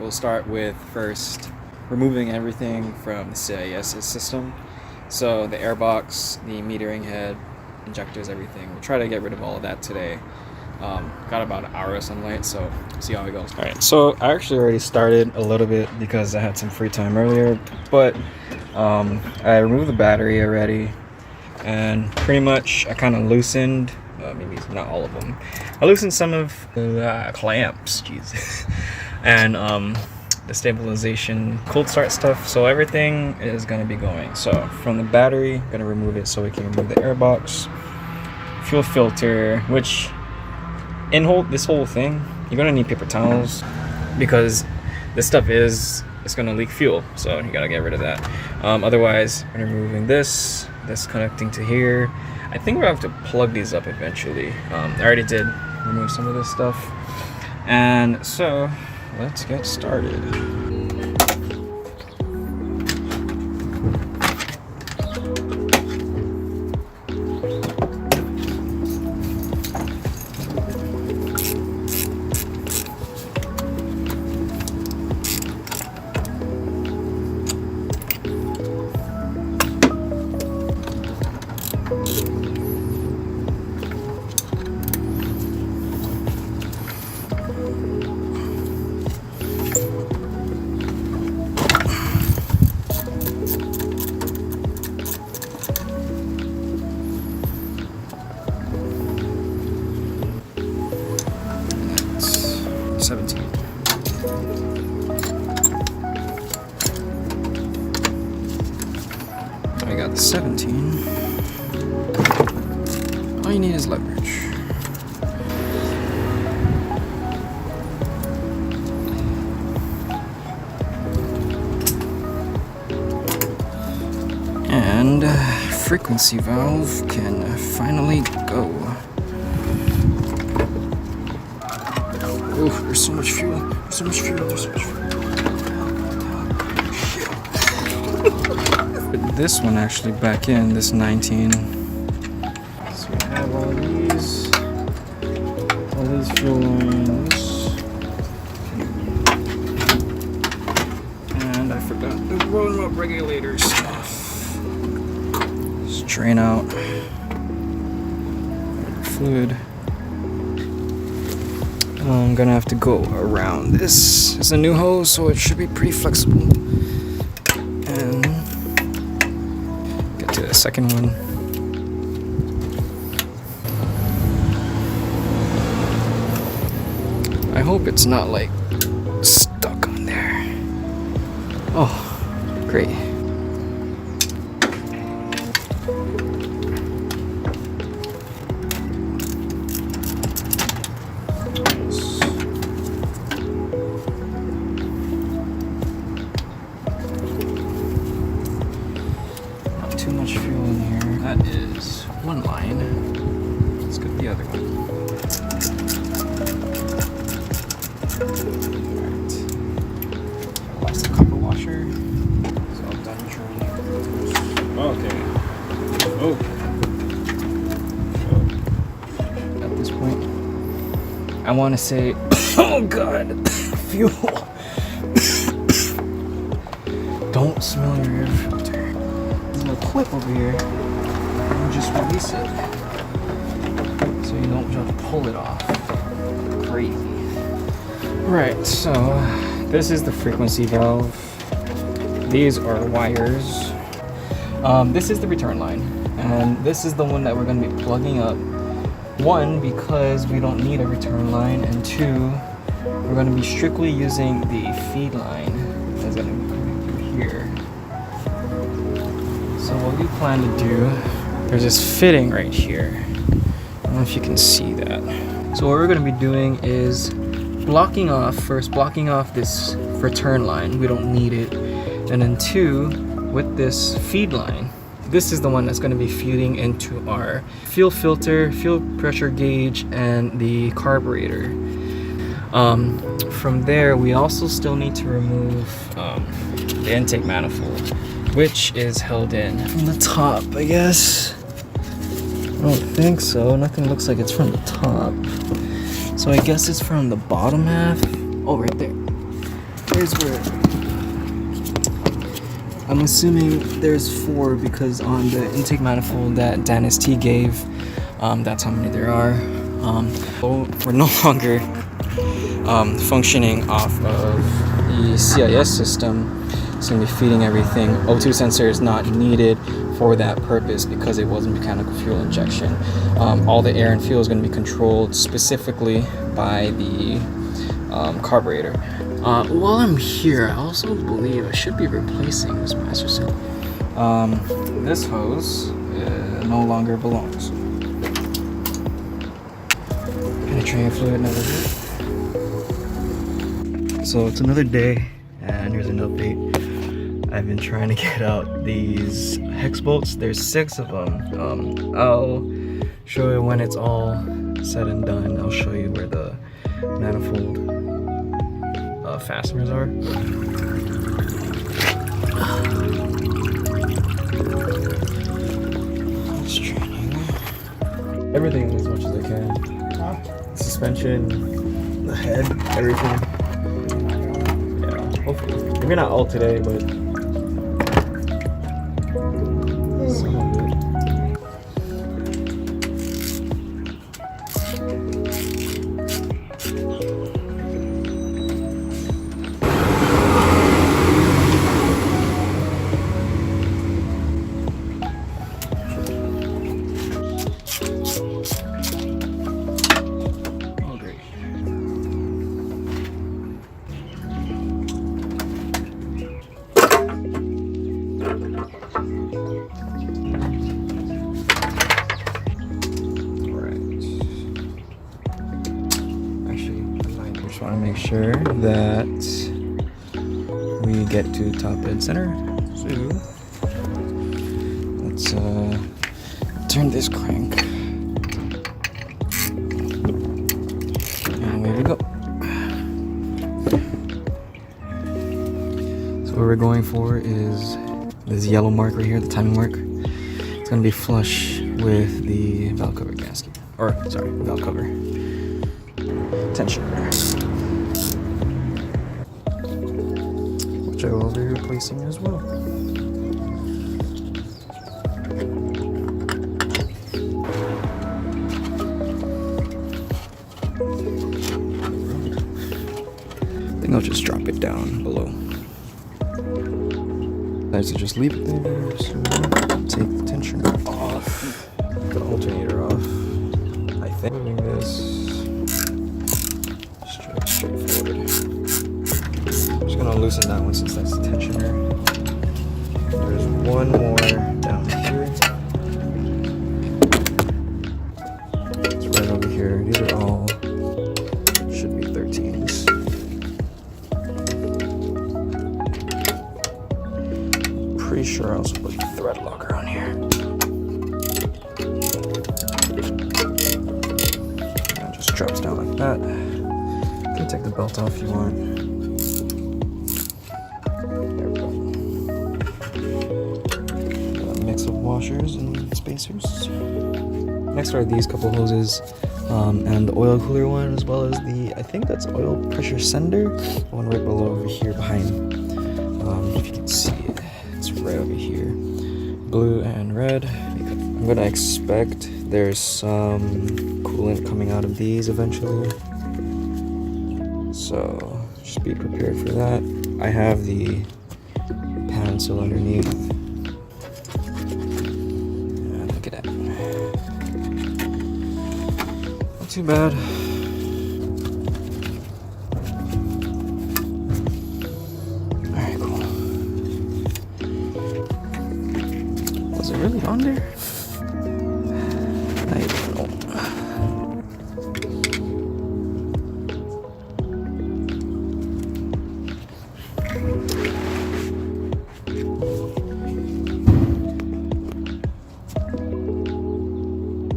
we'll start with first removing everything from the CIS system. So the airbox, the metering head, injectors, everything. We'll try to get rid of all of that today. Got about an hour of sunlight, so see how it goes. All right, so I actually already started a little bit because I had some free time earlier, but I removed the battery already, and pretty much I kind of loosened, maybe not all of them. I loosened some of the clamps, jeez, and the stabilization, cold start stuff. So everything is gonna be going. So from the battery, I'm gonna remove it so we can remove the airbox, fuel filter, which in this whole thing, you're gonna need paper towels because this stuff it's gonna leak fuel, so you gotta get rid of that. Otherwise, I'm removing this connecting to here. I think we'll have to plug these up eventually. I already did remove some of this stuff, and so let's get started. I got the 17. All you need is leverage. And frequency valve can finally go. Oh, there's so much fuel. There's so much fuel. There's so much fuel. Put this one actually back in, this 19. So we have all these fuel lines. And I forgot the roll-up regulator stuff. Just drain out fluid. I'm gonna have to go around this. It's a new hose, so it should be pretty flexible. And get to the second one. I hope it's not like stuck on there. Oh, great. Too much fuel in here. That is one line. Let's get the other one. Alright. Lost the copper washer. So I'm done draining. Okay. So at this point, I want to say, oh god, fuel. Don't smell your air filter. Clip over here and just release it so you don't have to pull it off. Crazy. Right, so this is the frequency valve. These are wires. This is the return line, and this is the one that we're going to be plugging up. One, because we don't need a return line, and two, we're going to be strictly using the feed line that's going to be coming through here. So what we plan to do, there's this fitting right here. I don't know if you can see that. So what we're going to be doing is blocking off this return line. We don't need it. And then two, with this feed line, this is the one that's going to be feeding into our fuel filter, fuel pressure gauge, and the carburetor. From there, we also still need to remove the intake manifold, which is held in from the top, I guess. I don't think so. Nothing looks like it's from the top. So I guess it's from the bottom half. Oh, right there. here's where I'm assuming there's 4 because on the intake manifold that Dennis T gave, that's how many there are. We're no longer functioning off of the CIS system. It's going to be feeding everything. O2 sensor is not needed for that purpose because it wasn't mechanical fuel injection. All the air and fuel is going to be controlled specifically by the carburetor. While I'm here, I also believe I should be replacing this master cylinder. This hose no longer belongs. Penetrating fluid never hit. So it's another day, and here's an update. I've been trying to get out these hex bolts. There's 6 of them. I'll show you when it's all said and done. I'll show you where the manifold fasteners are. Just training everything as much as I can. Suspension, the head, everything. Yeah, hopefully. Maybe not all today, but some of it. Just want to make sure that we get to top dead center. So let's turn this crank, and away we go. So what we're going for is this yellow mark right here, the timing mark. It's going to be flush with the valve cover gasket, or sorry, valve cover tensioner, which I will be replacing as well. I think I'll just drop it down below. I should just leave it there. So take the tensioner off, the alternator off. I think moving this straightforward. I'm just gonna loosen that one since that's the tensioner. There's one more down here. It's right over here. These are all should be 13s. Pretty sure I also put the thread locker on here. And it just drops down like that. You can take the belt off if you want. There we go. Got a mix of washers and spacers. Next are these couple hoses, and the oil cooler one, as well as the, I think that's oil pressure sender, one right below over here behind. If you can see it, it's right over here, blue and red. I'm gonna expect there's some coolant coming out of these eventually, so just be prepared for that. I have the pan still underneath. And look at that. Not too bad. Alright, cool. Was it really on there? I don't know.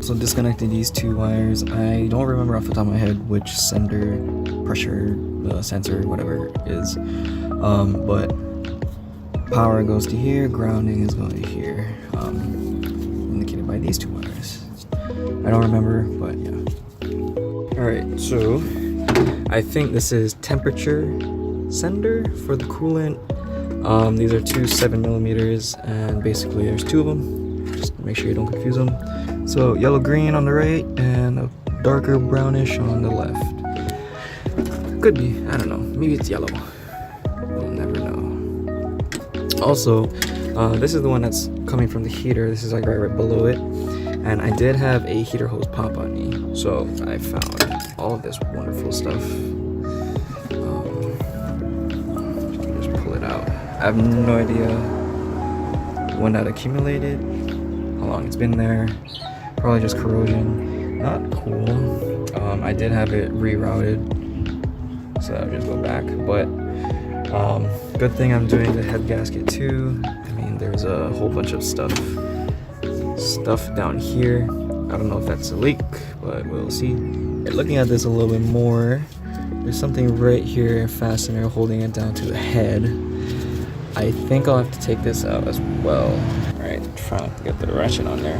So disconnecting these 2 wires. I don't remember off the top of my head which sender, pressure, sensor, whatever it is. But power goes to here, grounding is going to here. Indicated by these 2 wires. I don't remember, but yeah. Alright, so I think this is temperature sender for the coolant. These are two 7mm, and basically there's two of them. Just make sure you don't confuse them. So yellow green on the right and a darker brownish on the left. Could be, I don't know, maybe it's yellow. We'll never know. Also, this is the one that's coming from the heater. This is like right below it. And I did have a heater hose pop on me. So I found all of this wonderful stuff. Just pull it out. I have no idea when that accumulated, how long it's been there. Probably just corrosion. Not cool. I did have it rerouted, so I'll just go back. But good thing I'm doing the head gasket too. I mean, there's a whole bunch of stuff down here. I don't know if that's a leak, but we'll see. Looking at this a little bit more, there's something right here, a fastener holding it down to the head. I think I'll have to take this out as well. All right, trying to get the ratchet on there.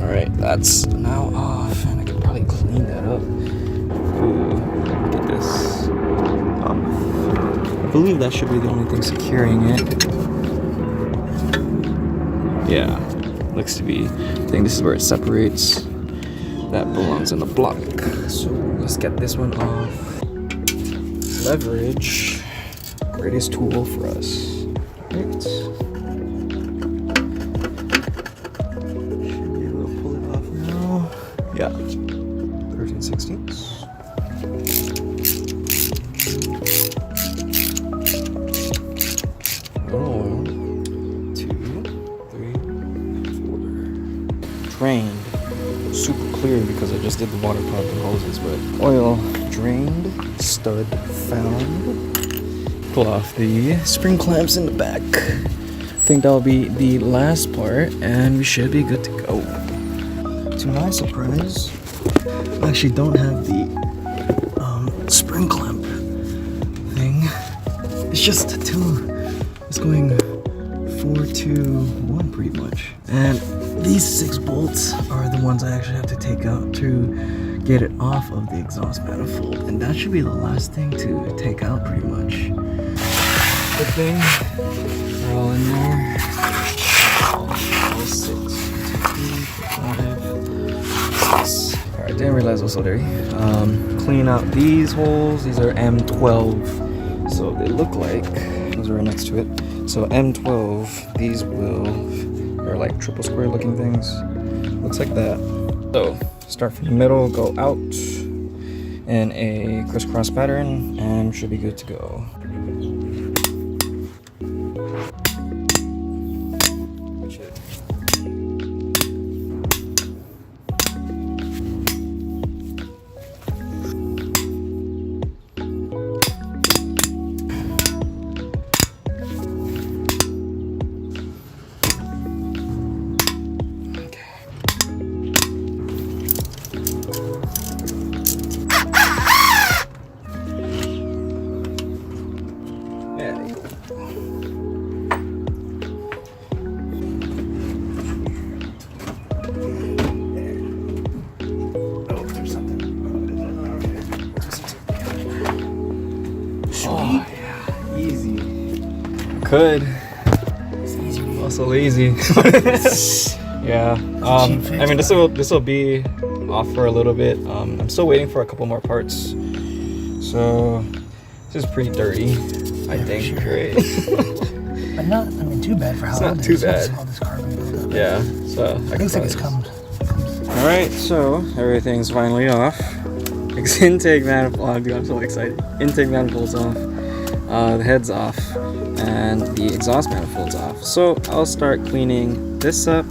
All right, that's now off, and I can probably clean that up. Ooh, get this. I believe that should be the only thing securing it. Yeah, looks to be. I think this is where it separates. That belongs in the block. So let's get this one off. Leverage, greatest tool for us. Right. Should be able to pull it off now. Yeah, 13/16. Drained, super clear because I just did the water pump and hoses, but oil drained, stud found. Pull off the spring clamps in the back. I think that'll be the last part, and we should be good to go. To my surprise, I actually don't have the spring clamp thing. It's just a two. It's going 4, 2, 1 pretty much, and these 6 bolts are the ones I actually have to take out to get it off of the exhaust manifold, and that should be the last thing to take out pretty much. Good thing they're all in there. All 6. 2, 5, 6. Alright, didn't realize it was so dirty. Clean out these holes. These are M12, so they look like those are right next to it. So M12, these are like triple square looking things. Looks like that. So start from the middle, go out in a crisscross pattern, and should be good to go. Oh, yeah, easy. Could. It's easy. Also lazy. Yeah. I mean, this will be off for a little bit. I'm still waiting for a couple more parts. So this is pretty dirty, I think. Sure. Right? But not, I mean, too bad for how it's not too bad. All this carbon buildup. Yeah. So looks like it's come. All right. So everything's finally off. Intake manifold. Oh, dude, I'm so excited. Intake manifold's off. The head's off, and the exhaust manifold's off. So I'll start cleaning this up.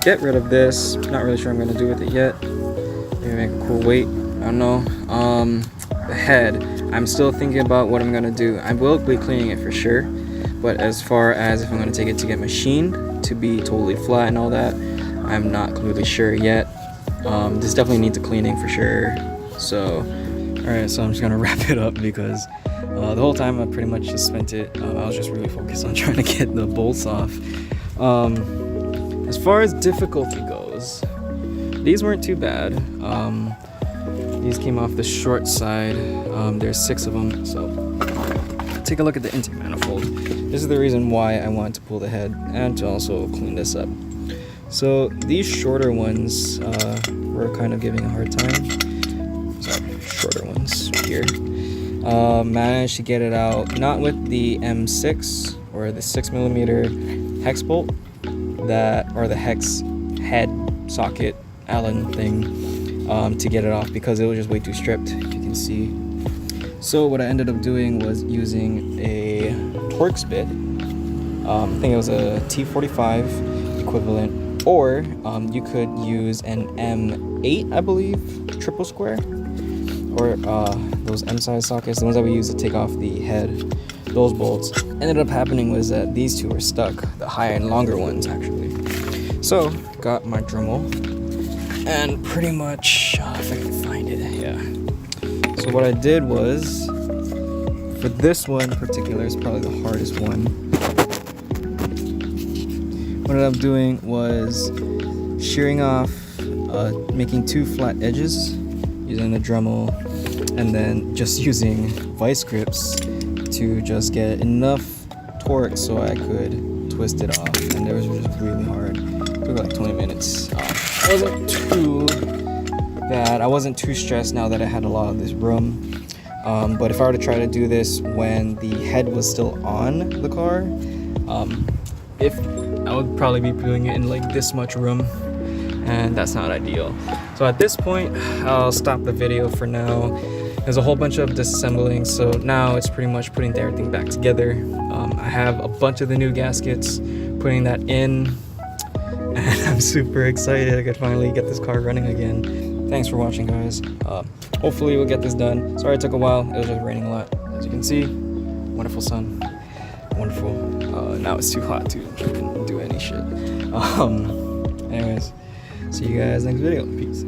Get rid of this. Not really sure what I'm gonna do with it yet. Maybe make a cool weight. I don't know. The head. I'm still thinking about what I'm gonna do. I will be cleaning it for sure, but as far as if I'm gonna take it to get machined to be totally flat and all that, I'm not completely sure yet. This definitely needs a cleaning for sure. So, alright, so I'm just gonna wrap it up because the whole time I pretty much just spent it, I was just really focused on trying to get the bolts off. As far as difficulty goes, these weren't too bad. These came off the short side. There's 6 of them, so take a look at the intake manifold. This is the reason why I wanted to pull the head and to also clean this up. So these shorter ones were kind of giving a hard time. Sorry, shorter ones here. Managed to get it out, not with the M6 or the 6mm hex bolt, or the hex head socket Allen thing, to get it off because it was just way too stripped, if you can see. So what I ended up doing was using a Torx bit. I think it was a T45 equivalent, or you could use an M8, I believe, triple square, or those M-size sockets, the ones that we use to take off the head. Those bolts. Ended up happening was that these two were stuck, the higher and longer ones actually. So got my Dremel and pretty much, if I can find it, yeah. So what I did was, for this one in particular, it's probably the hardest one. What I ended up doing was shearing off, making 2 flat edges using the Dremel, and then just using vice grips to just get enough torque so I could twist it off. And it was just really hard. It took like 20 minutes. It wasn't too bad. I wasn't too stressed now that I had a lot of this room. But if I were to try to do this when the head was still on the car, I would probably be doing it in like this much room, and that's not ideal. So at this point, I'll stop the video for now. There's a whole bunch of disassembling, so now it's pretty much putting everything back together. I have a bunch of the new gaskets, putting that in, and I'm super excited I could finally get this car running again. Thanks for watching, guys. Hopefully we'll get this done. Sorry it took a while, it was just raining a lot. As you can see, wonderful sun, wonderful. Now it's too hot to do any shit. Anyways, see you guys next video. Peace.